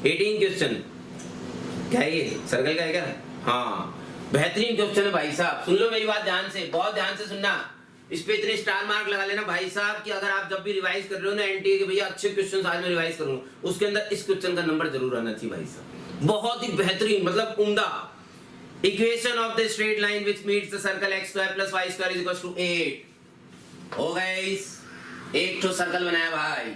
18 question क्या है ये, सर्कल का है क्या? हाँ, बेहतरीन क्वेश्चन है भाई साहब। सुन लो मेरी बात ध्यान से, बहुत ध्यान से सुनना। इस पे इतने स्टार मार्क लगा लेना भाई साहब कि अगर आप जब भी रिवाइज कर रहे हो ना एनटीए के, भैया अच्छे क्वेश्चन आज मैं रिवाइज करूंगा, उसके अंदर इस क्वेश्चन का नंबर जरूर आना चाहिए भाई साहब। बहुत ही बेहतरीन, मतलब उम्दा। Equation of the straight line which meets the circle x square plus y square is equal to 8। हो गाइस, एक तो सर्कल बनाया भाई।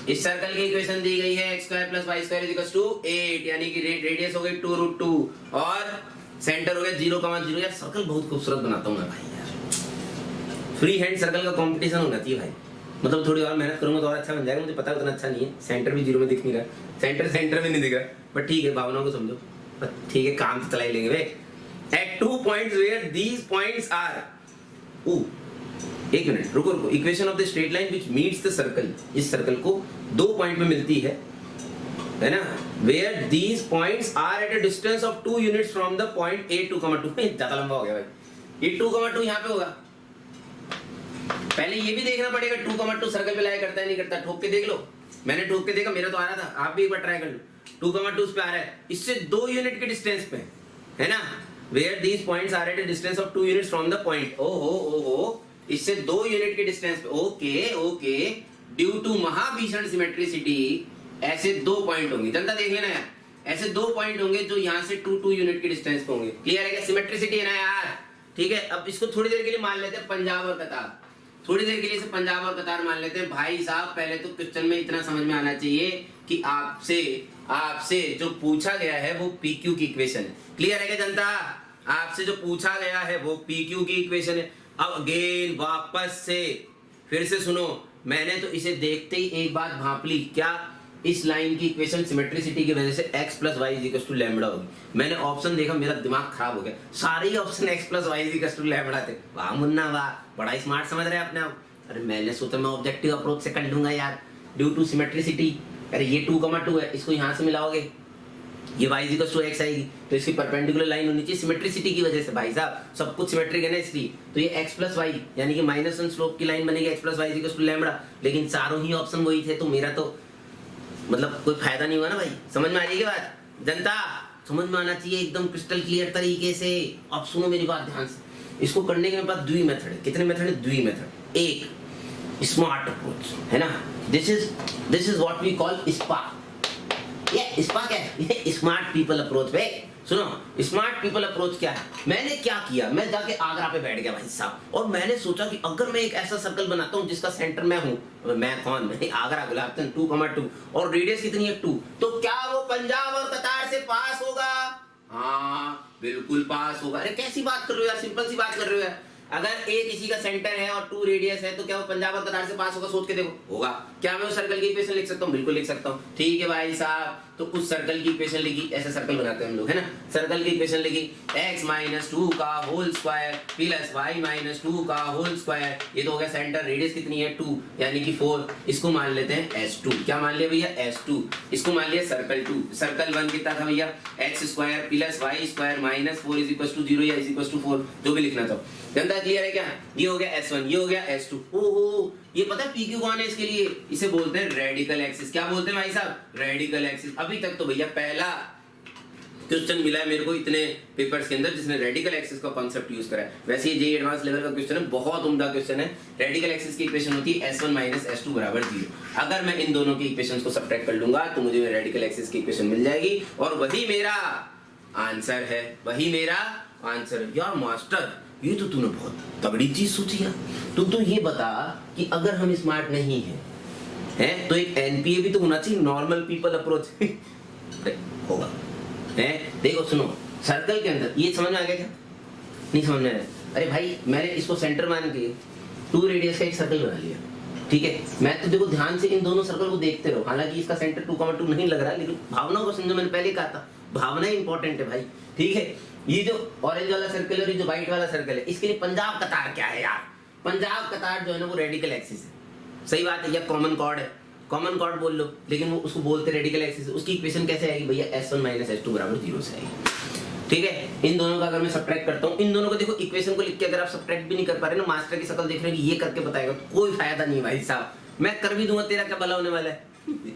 इस सर्कल की इक्वेशन दी गई है x square plus y square is equal to 8, यानी कि रेडियस हो गई 2√2 और सेंटर हो गया 0,0। यार सर्कल बहुत खूबसूरत बनाता हूं मैं भाई यार। फ्री हैंड सर्कल का कंपटीशन होना चाहिए भाई, मतलब थोड़ी और मेहनत करूंगा तो और अच्छा बन जाएगा। मुझे पता है उतना अच्छा नहीं है, सेंटर भी 0 में दिख नहीं रहा, सेंटर में नहीं दिख रहा, बट ठीक है, भावनाओं को समझो, ठीक है, काम तो चला ही लेंगे भाई। At 2 points where these points are, एक मिनट रुको, equation of the straight line which meets the circle, इस सर्कल को 2 पॉइंट में मिलती है ना, where these points are at a distance of 2 units from the point a 2,2। ज्यादा लंबा हो गया भाई, ये 2,2 यहाँ पे होगा। पहले ये भी देखना पड़ेगा 2,2 सर्कल पे लाया करता है नहीं करता, ठोक के देख लो। मैंने ठोक के देखा, मेरा तो आ रहा था, आप भी एक बार ट्राई कर लो। 2,2 पे आ रहा है, इससे 2 यूनिट के डिस्टेंस पे है ना, where these points are at a distance of 2 units from the point. ओहो, इससे 2 यूनिट के डिस्टेंस पे। ओके, ड्यू टू महाभीषण सिमेट्रिसिटी ऐसे 2 पॉइंट होंगे। जनता देख लेना यार, ऐसे 2 पॉइंट होंगे जो यहाँ से 2 यूनिट के डिस्टेंस पे होंगे। क्लियर है क्या? सिमेट्रिसिटी है ना यार, ठीक है। अब इसको थोड़ी देर के लिए मान लेते हैं पंजाब और कतार, थोड़ी देर के लिए पंजाब और कतार मान लेते हैं भाई साहब। पहले तो क्वेश्चन में इतना समझ में आना चाहिए कि आपसे जो पूछा गया है वो PQ की इक्वेशन है। क्लियर है क्या जनता? आपसे जो पूछा गया है वो PQ की इक्वेशन है। अब अगेन वापस से फिर से सुनो, मैंने तो इसे देखते ही एक बात भांप ली, क्या इस लाइन की इक्वेशन सिमेट्रिसिटी की वजह से x plus y equal to lambda होगी। मैंने ऑप्शन देखा, मेरा दिमाग खराब हो गया, सारे ही option x plus y equal to lambda थे। वाह मुन्ना वाह, बड़ा स्मार्ट समझ रहे हैं अपने आप। अरे मैंने सोचा मैं ऑब्जेक्टिव अप्रोच से कर लूंगा यार, ड्यू टू सिमेट्रिसिटी। अरे ये 2,2 है, इसको यहाँ से मिलाओगे, ये y इक्वल टू x आएगी, तो इसकी परपेंडिकुलर लाइन होनी चाहिए सिमेट्रिसिटी की वजह से। भाई साहब सब कुछ सिमेट्रिक है ना, इसलिए तो ये x प्लस वाई यानी कि -1 स्लोप की लाइन बनेगी, x plus y equal to lambda. लेकिन चारों ही ऑप्शन वही थे, तो मेरा तो मतलब कोई फायदा नहीं हुआ ना भाई। समझ में आ रही है बात? जनता समझ में आना चाहिए एकदम क्रिस्टल क्लियर तरीके से। अब सुनो मेरी बात ध्यान से, इसको करने के मेरे पास 2 मेथड है। कितने मेथड है? 2 मेथड। एक स्मार्ट अप्रोच है ना, this is what we call spa. ये स्पा क्या है? ये स्मार्ट पीपल अप्रोच। भाई सुनो, स्मार्ट पीपल अप्रोच क्या है? मैंने क्या किया, मैं जाके आगरा पे बैठ गया भाई साहब, और मैंने सोचा कि अगर मैं एक ऐसा सर्कल बनाता हूं जिसका सेंटर मैं हूं, मैं कौन, मैं आगरा गुलाबचंद 2,2 और रेडियस कितनी है 2, तो क्या वो पंजाब और कतार से पास होगा? हाँ बिल्कुल पास होगा। अरे कैसी बात कर रहे हो यार, सिंपल सी बात कर रहे हो यार। अगर ए किसी का सेंटर है और 2 रेडियस है, तो क्या वो पंजाब और कतार से पास होगा? सोच के देखो, होगा। क्या मैं उस सर्कल की इक्वेशन लिख सकता हूँ? बिल्कुल लिख सकता हूँ। ठीक है भाई साहब, तो उस सर्कल की इक्वेशन लिखी, ऐसे सर्कल बनाते हैं हम लोग है ना, सर्कल की इक्वेशन लिखी x - 2 का होल स्क्वायर प्लस y - 2 का होल स्क्वायर। ये तो हो गया सेंटर, रेडियस कितनी है 2 यानी कि 4। इसको मान लेते हैं S2। क्या मान लिया भैया? S2। इसको मान लिया सर्कल 2। सर्कल 1 कितना था भैया? x square plus y square minus 4 is equal to 0 या इज इक्वल टू 4, जो भी लिखना चाहो। जनता क्लियर है क्या? ये हो गया S1, ये हो गया S2। ओहो, ये पता है PQ कौन है इसके लिए? इसे बोलते हैं रेडिकल एक्सिस। क्या बोलते हैं भाई साहब? Radical axis. अभी तक तो भैया पहला क्वेश्चन मिला है मेरे को इतने पेपर्स के अंदर जिसने रेडिकल एक्सिस का कांसेप्ट यूज करा है। वैसे ये जेईई एडवांस लेवल का क्वेश्चन है, बहुत उम्दा क्वेश्चन है। रेडिकल एक्सिस की इक्वेशन होती है S1 - S2 बराबर 0। अगर मैं इन दोनों की इक्वेशंस को सब्ट्रैक्ट कर लूंगा तो मुझे रेडिकल एक्सिस की इक्वेशन मिल जाएगी, और वही मेरा आंसर है, वही मेरा आंसर है। यार मास्टर, ये तो तूने बहुत तगड़ी चीज सोची है। तो ये बता कि अगर हम स्मार्ट नहीं हैं तो एक एनपीए भी तो होना चाहिए, नॉर्मल पीपल अप्रोच होगा है। देखो सुनो, सर्कल के अंदर ये समझ में आ गया क्या? नहीं समझ में आया? अरे भाई मैंने इसको सेंटर मान के 2 रेडियस का एक सर्कल बना लिया, ठीक है। मैं तो देखो ध्यान से इन दोनों सर्कल को देखते रहो, हालांकि इसका सेंटर 2,2 नहीं लग रहा, लेकिन भावनाओं को समझो। मैंने पहले कहा था भावना इंपॉर्टेंट है भाई, ठीक है। ये जो ऑरेंज वाला सर्कल और ये जो व्हाइट वाला सर्कल है, इसके लिए पंजाब कतार क्या है यार? पंजाब कतार जो है ना वो रेडिकल एक्सिस है। सही बात है, या कॉमन कॉर्ड है, कॉमन कॉर्ड बोल लो, लेकिन वो उसको बोलते रेडिकल एक्सिस। उसकी इक्वेशन कैसे आएगी भैया? S1 - S2 बराबर 0 से आएगी, ठीक है। इन दोनों का अगर मैं सब्ट्रैक्ट करता हूँ, इन दोनों को देखो इक्वेशन को लिख के अगर आप सब्ट्रैक्ट भी नहीं कर पा रहे ना, मास्टर की शक्ल देख रहे हैं कि ये करके बताएगा, तो कोई फायदा नहीं भाई साहब। मैं कर भी दूंगा, तेरा क्या भला होने वाला है?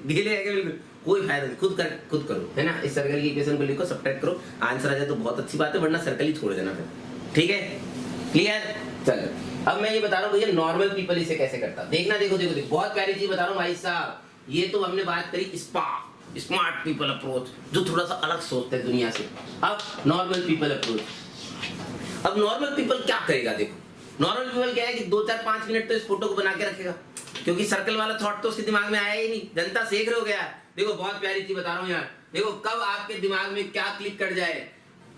ढीले है क्या? बिल्कुल कोई फायदा नहीं, खुद करो, है ना। इस सर्कल की इक्वेशन को लिखो, सब्ट्रैक्ट करो, आंसर आ जाए तो बहुत अच्छी बात है, वरना सर्कल ही छोड़ देना फिर, ठीक है, क्लियर। चलो अब मैं ये बता रहा हूँ भैया नॉर्मल पीपल इसे कैसे करता, देखना, देखो देखो देखो, बहुत प्यारी चीज बता रहा हूँ भाई साहब। ये तो हमने बात करी स्मार्ट पीपल अप्रोच, जो थोड़ा सा अलग सोचते हैं दुनिया से। अब नॉर्मल पीपल अप्रोच, अब नॉर्मल पीपल क्या करेगा, देखो नॉर्मल पीपल क्या है कि 2-4-5 मिनट तो इस फोटो को बना के रखेगा, क्योंकि सर्कल वाला थॉट तो उसके दिमाग में आया ही नहीं। जनता सीख रहे हो गया। देखो बहुत प्यारी चीज बता रहा हूँ यार, देखो कब आपके दिमाग में क्या क्लिक कर जाए।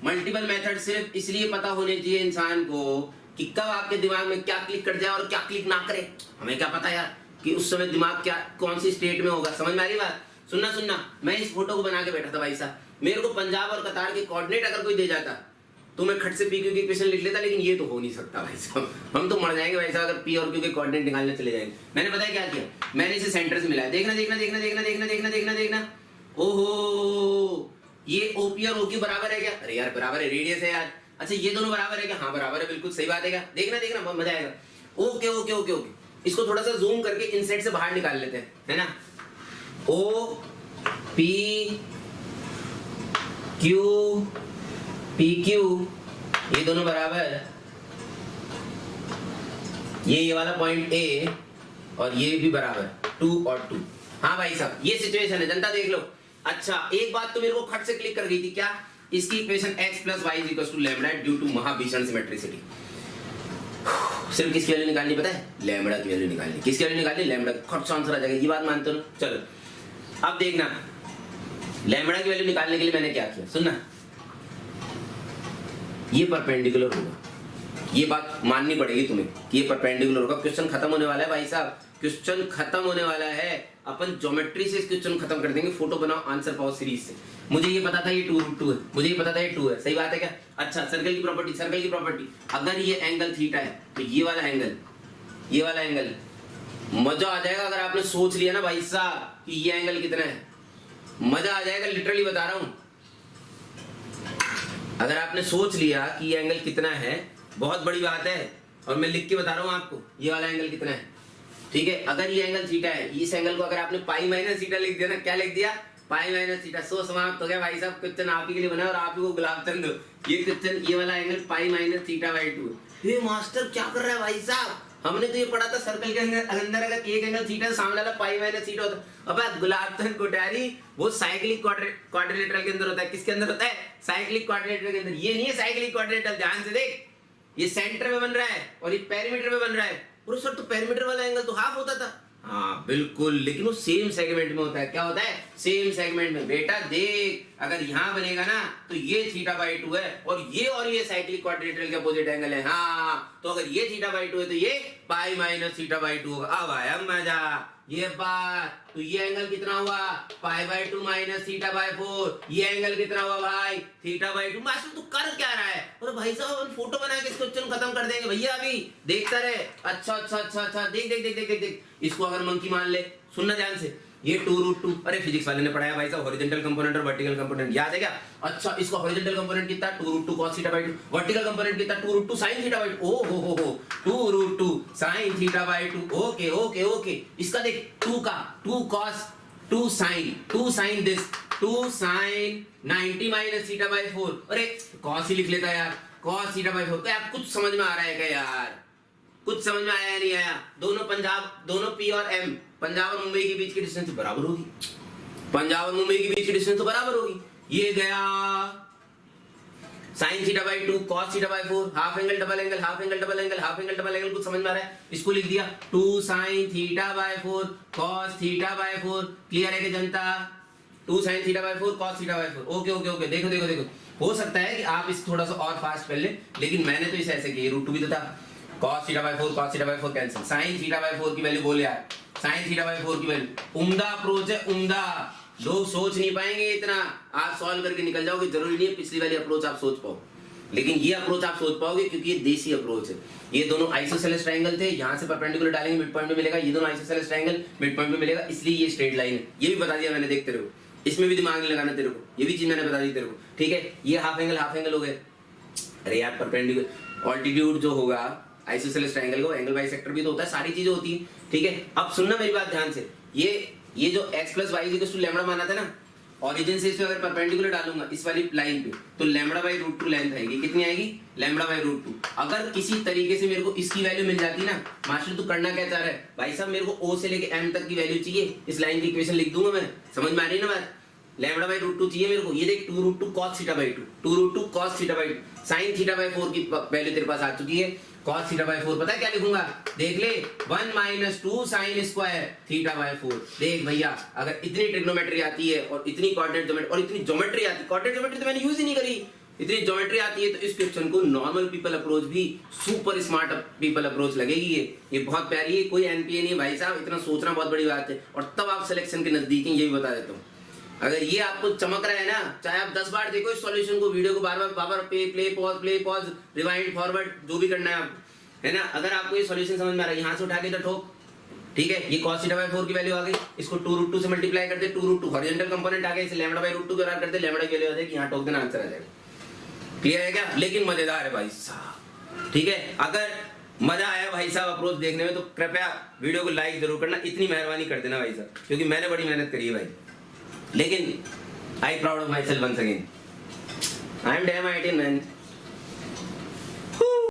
मल्टीपल मेथड सिर्फ इसलिए पता होने चाहिए इंसान को कि कब आपके दिमाग में क्या क्लिक कर जाए और क्या क्लिक ना करे। हमें क्या पता यार कि उस समय दिमाग क्या कौन सी स्टेट में होगा। समझ में आ रही बात। सुनना, मैं इस फोटो को बना के बैठा था भाई साहब, मेरे को पंजाब और कतार के कोऑर्डिनेट अगर कोई दे जाता तो मैं खट से पी क्यू की इक्वेशन लिख लेता, लेकिन ये तो हो नहीं सकता भाई साहब, हम तो मर जाएंगे भाई साहब अगर पी और क्यू के कोऑर्डिनेट निकालने चले जाएंगे। मैंने पता है क्या किया, मैंने इसे सेंटर से मिलाया, देखना देखना देखना देखना देखना देखना देखना देखना, ओहो ये ओपी और ओक्यू बराबर है क्या, अरे यार बराबर है, रेडियस है यार। अच्छा ये दोनों बराबर है क्या, हाँ बराबर है, बिल्कुल सही बात है क्या, देखना देखना बहुत मजा आएगा। ओके ओके ओके ओके, इसको थोड़ा सा जूम करके इनसाइड से बाहर निकाल लेते हैं, है ना। O P Q P Q ये दोनों बराबर, ये वाला पॉइंट ए और ये भी बराबर 2 और 2। हाँ भाई साहब ये सिचुएशन है, जनता देख लो। अच्छा एक बात तो मेरे को खट से क्लिक कर गई थी, क्या, इसकी equation x + y = lambda due to महाभीषण सिमेट्रिसिटी। सिर्फ किसकी वैल्यू निकालनी पता है, लैम्डा की वैल्यू निकालनी। किसकी वैल्यू निकालनी, लैम्डा। खट से आंसर आ जाएगा, ये बात मानते हो ना। चलो अब देखना, लैम्डा की वैल्यू निकालने के लिए मैंने क्या किया, सुनना, ये परपेंडिकुलर होगा, ये बात माननी पड़ेगी तुम्हें कि ये परपेंडिकुलर होगा। क्वेश्चन खत्म होने वाला है भाई साहब, क्वेश्चन खत्म होने वाला है। अपन ज्योमेट्री से इस क्वेश्चन खत्म कर देंगे, फोटो बनाओ आंसर पाओ सीरीज से। मुझे ये पता था ये 2√2 है, मुझे ये पता था ये 2 है, सही बात है क्या। अच्छा सर्कल की प्रॉपर्टी, अगर ये एंगल थीटा है तो ये वाला एंगल मजा आ जाएगा। अगर आपने सोच लिया ना भाई साहब कि ये एंगल कितना है, मजा आ जाएगा, लिटरली बता रहा हूं। अगर आपने सोच लिया कि ये एंगल कितना है, बहुत बड़ी बात है, और मैं लिख के बता रहा हूं आपको ये वाला एंगल कितना है, ठीक है। अगर ये एंगल थीटा है, इस एंगल को अगर आपने पाई माइनस थीटा लिख दिया ना, क्या लिख दिया, पाई माइनस थीटा, सो समाप्त हो गया भाई साहब। क्वेश्चन आप ही के लिए बना और आप ही को गुलाब चंद। ये क्वेश्चन, ये वाला angle pi minus theta by 2। ये मास्टर क्या कर रहा है भाई साहब, हमने तो ये पढ़ा था सर्कल के अंदर अगर एक एंगल थीटा सामने वाला पाई माइनस थीटा होता। अबे गुलाब चंद कोठारी, वो साइक्लिक क्वाड्रिलेटरल के अंदर होता है। किसके अंदर होता है, साइक्लिक क्वाड्रिलेटरल के अंदर। ये नहीं है साइक्लिक क्वाड्रिलेटरल, ध्यान से देख, ये सेंटर में बन रहा है और ये पेरीमीटर में बन रहा है। और सर तो पेरीमीटर वाला एंगल तो हाफ होता था, हाँ बिल्कुल, लेकिन वो सेम सेगमेंट में होता है। क्या होता है, सेम सेगमेंट में। बेटा देख, अगर यहाँ बनेगा ना तो ये θ/2 है, और ये साइक्लिक क्वाड्रिलेटरल के अपोजिट एंगल है। हाँ तो अगर ये θ/2 है तो ये पाई माइनस θ/2 होगा। अब आया मजा, ये बात। तो ये एंगल कितना हुआ, π/2 माइनस θ/4। ये एंगल कितना हुआ भाई, θ/2। मास्टर तू कर क्या रहा है, और भाई साहब हम फोटो बना के इस क्वेश्चन खत्म कर देंगे भैया, अभी देखता रहे। अच्छा देख, इसको अगर मंकी मान ले, सुनना ध्यान से, ये 2√2, अरे फिजिक्स वाले ने पढ़ाया भाई साहब, हॉरिजॉन्टल कंपोनेंट और वर्टिकल कंपोनेंट याद है क्या। अच्छा इसका हॉरिजॉन्टल कंपोनेंट कितना, 2√2 cos θ/2, वर्टिकल कंपोनेंट कितना, 2√2 sin θ/2। ओ हो 2√2 sin θ/2। ओके, इसका देख 2 का 2 cos 2 sin this 2 sin 90 minus θ/4। अरे cos ही लिख लेता यार, cos θ/4। तो यार कुछ समझ में आ रहा है क्या यार, कुछ समझ में आया नहीं आया। दोनों P और M, पंजाब और मुंबई के बीच की डिस्टेंस बराबर होगी, पंजाब और मुंबई के बीच की डिस्टेंस तो बराबर होगी। ये गया sin θ/2 cos θ/4, half angle double angle, half angle double angle, half angle double angle. कुछ समझ में आ रहा है, इसको लिख दिया 2 sin θ/4 cos θ/4। क्लियर है कि जनता, 2 sin θ/4 cos θ/4। ओके, देखो हो सकता है कि आप इस थोड़ा सा और फास्ट कर ले, लेकिन मैंने तो इसे ऐसे किया, √2 भी तो था, cos θ/4 कैंसिल, sin θ/4 की वैल्यू बोल यार, sin θ/4 की वैल्यू। उम्दा अप्रोच है, उम्दा। लोग सोच नहीं पाएंगे इतना, आप सॉल्व करके निकल जाओगे। जरूरी नहीं है पिछली वाली अप्रोच आप सोच पाओ, लेकिन ये अप्रोच आप सोच पाओगे क्योंकि ये देसी अप्रोच है। ये दोनों आइसोसेलेस ट्रायंगल थे, यहाँ से परपेंडिकुलर डालेंगे मिड पॉइंट पे मिलेगा, ये दोनों आइसोसेलेस ट्रायंगल मिड पॉइंट पे मिलेगा, इसलिए ये स्ट्रेट लाइन है। ये भी बता दिया मैंने, देखते रहो, इसमें भी दिमाग नहीं लगाना तेरे को, ये भी चीज मैंने बता दी तेरे को, ठीक है। ये हाफ एंगल हो गए। अरे यार परपेंडिकुलर ऑल्टीट्यूड जो होगा आइसोसेलेस ट्रायंगल को, एंगल बाइसेक्टर भी तो होता है, सारी चीजें होती है, ठीक है। अब सुनना मेरी बात ध्यान से, ये ये जो x plus y equal to lambda माना था ना, ओरिजिन से इस पे अगर परपेंडिकुलर डालूंगा इस वाली लाइन पे, तो लैम्बडा बाई रूट 2 लेंथ आएगी। कितनी आएगी? Lambda by root 2। अगर किसी तरीके से मेरे को इसकी वैल्यू मिल जाती ना, मास्टर तू करना क्या चाह रहा है भाई साहब, मेरे को o से लेके m तक की वैल्यू चाहिए, इस लाइन की इक्वेशन लिख दूंगा मैं, समझ में आ रही है ना बात? लैम्बडा बाई रूट 2 चाहिए मेरे को, ये देख 2 root 2 cos theta by 2, 2 root 2 cos theta by 2, sin theta by 4 की वैल्यू तेरे पास आ चुकी है। cos थीटा बाई 4 पता है क्या लिखूंगा? देख ले 1 minus 2 sin square theta by 4। देख भैया, अगर इतनी ट्रिग्नोमेट्री आती है और इतनी कोऑर्डिनेट ज्योमेट्री और इतनी ज्योमेट्री आती है, कोऑर्डिनेट ज्योमेट्री तो मैंने यूज ही नहीं करी, इतनी ज्योमेट्री आती है, तो इस क्वेश्चन को नॉर्मल पीपल अप्रोच भी सुपर स्मार्ट पीपल अप्रोच लगेगी। ये बहुत प्यारी है, कोई एनपीए नहीं भाई साहब, इतना सोचना बहुत बड़ी बात है। और तब आप सिलेक्शन के नजदीक हैं, ये भी बता देता हूँ। अगर ये आपको चमक रहा है ना, चाहे आप 10 बार देखो इस सॉल्यूशन को, वीडियो को बार बार प्ले पॉज रिवाइंड फॉरवर्ड जो भी करना है आप, है ना, अगर आपको ये सॉल्यूशन समझ में आ रहा है, यहाँ से उठा के इधर ठोक, ठीक है, ये cos थीटा बाई 4 की वैल्यू आ गई, इसको 2 रूट 2 से मल्टीप्लाई करते, 2 रूट 2 हॉरिजॉन्टल कंपोनेंट आ गया, इसे लैम्बडा बाई रूट 2 के करते, लैम्बडा की वैल्यू आ जाएगी, यहाँ ठोक देना, आंसर आ जाएगा। क्लियर है क्या? लेकिन मजेदार है भाई साहब, ठीक है। अगर मजा आया भाई साहब अप्रोच देखने में, तो कृपया वीडियो को लाइक जरूर करना, इतनी मेहरबानी कर देना भाई साहब, क्योंकि मैंने बड़ी मेहनत करी है भाई। लेकिन I proud of myself once again, I am damn 18 man.